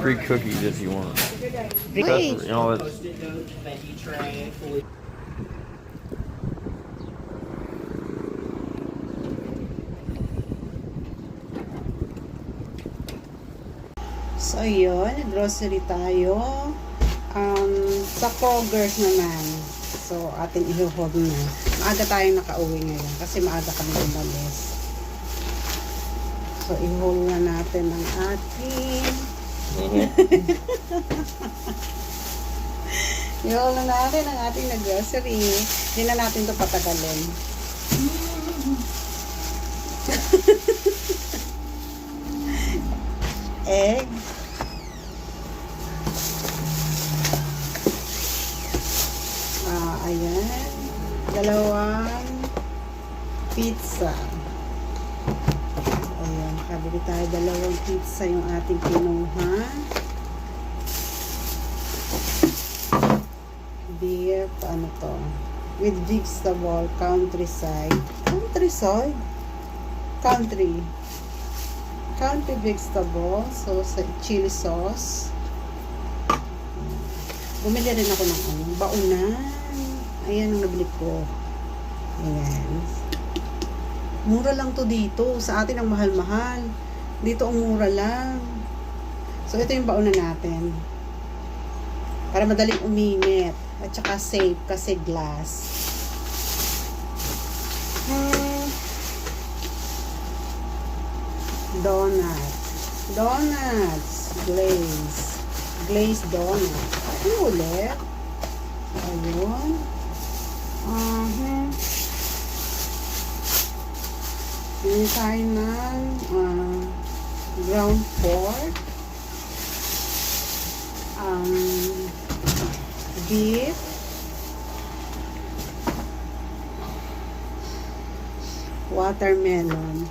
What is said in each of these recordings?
Free cookies if you want. Wait. You know, it's, So, yun. Grocery tayo. Sa Kroger's naman. So, ating i-hold na. Maaga tayong nakauwi ngayon kasi maaga kami umalis. So, i-hold na natin ang ating i-hold na natin ang ating nag-grocery. Hindi na natin ito patagalin. Egg. Ayan. Dalawang pizza. Ayan. Kabili tayo dalawang pizza yung ating kinuha. Beef. Ano to? With vegetable. Countryside. Countryside? Country. Country vegetable. So, sa chili sauce. Bumili rin ako ng baunan. Ayan ang nabili ko. Ayan. Mura lang to dito. Sa atin ang mahal-mahal. Dito ang mura lang. So, ito yung baunan natin. Para madaling uminit. At saka safe kasi glass. Donuts. Glazed donut. Ano ulit? Ayun. Bili tayo ng ground pork. Beef. Watermelon.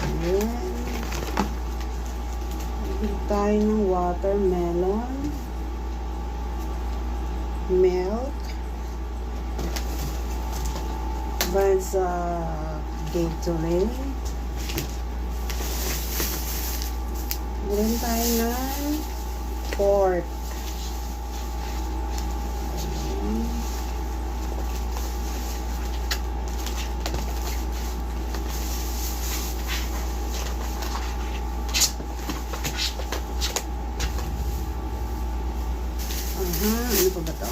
Ayan. Bili tayo ng watermelon. Milk. Bansa Gatorade. Meron tayo ng pork. Ano pa ba ito?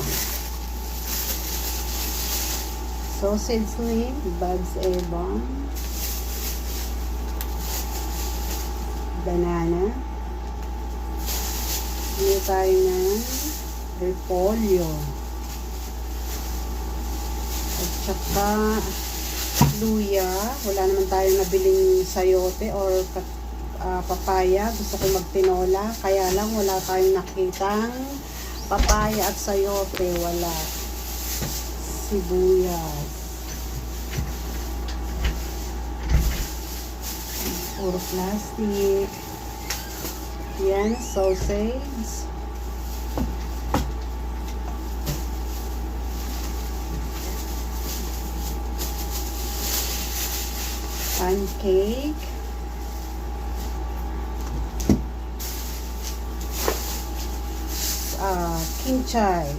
Sausage link, Bugs Ebon, banana, hindi tayo ng repolyo, at saka luya. Wala naman tayong nabiling sayote or papaya. Gusto ko magtinola, kaya lang wala tayong nakitang papaya at sayote. Wala. Sibuyas. Puro plastic. Yan, sausage. Pancake. Kinchay.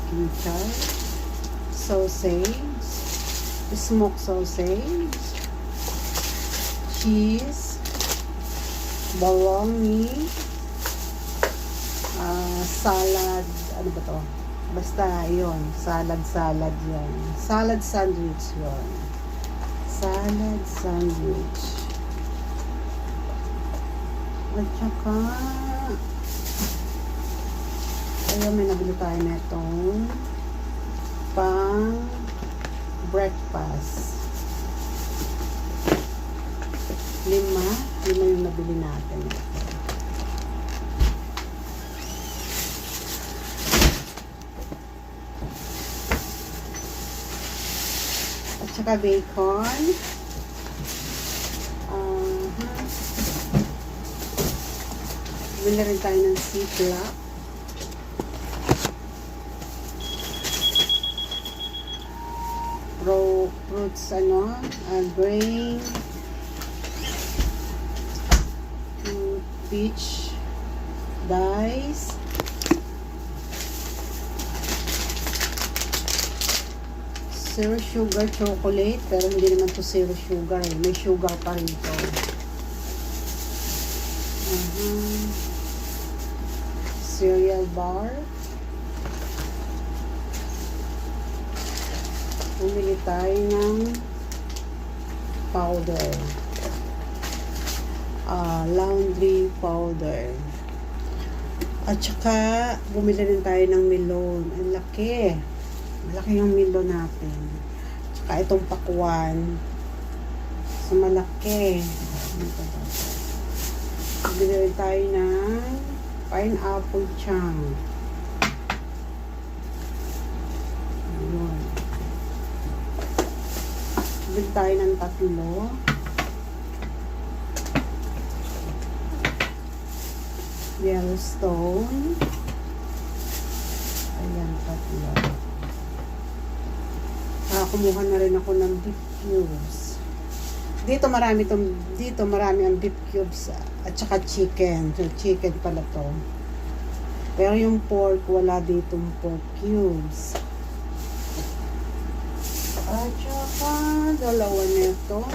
Kinchay. Sausage. Smoked sausage. Cheese. Bologna. Salad. Ano ba to? Basta yun. Salad yun. Salad sandwich yun. Salad sandwich. At saka ayun, may nabili tayo na itong pang breakfast. 5 yung nabili natin. At saka bacon. Bili rin tayo ng ziplock. Fruit fruits, grain, peach, dice, zero sugar chocolate, pero hindi naman to zero sugar eh. May sugar pa rin to. Cereal bar. Bumili tayo ng powder. Laundry powder. At saka, bumili rin tayo ng melon. Ang laki. Malaki yung melon natin. At saka itong pakwan. So, malaki. Bumili rin tayo ng pineapple chunk. Ayun. Bumili tayo ng 3. Yellowstone. Ayan, 3. Kumuha na rin ako ng beef cubes. Dito marami ang beef cubes at saka chicken. So, chicken pala to. Pero yung pork, wala ditong pork cubes. At saka, 2 nito.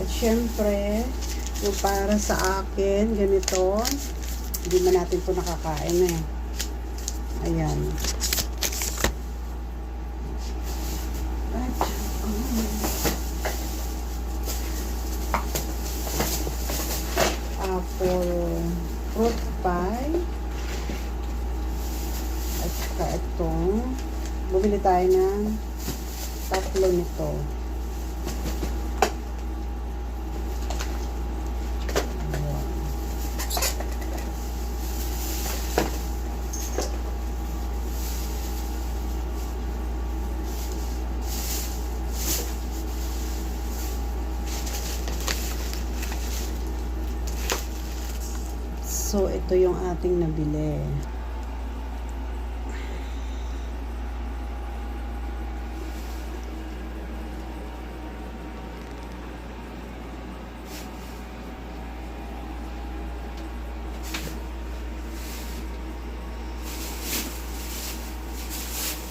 At syempre, yung para sa akin, ganito, hindi man natin ito nakakain eh. Ayan. At, apple fruit pie. At saka ito, bumili tayo ng 3 nito. So, ito yung ating nabili.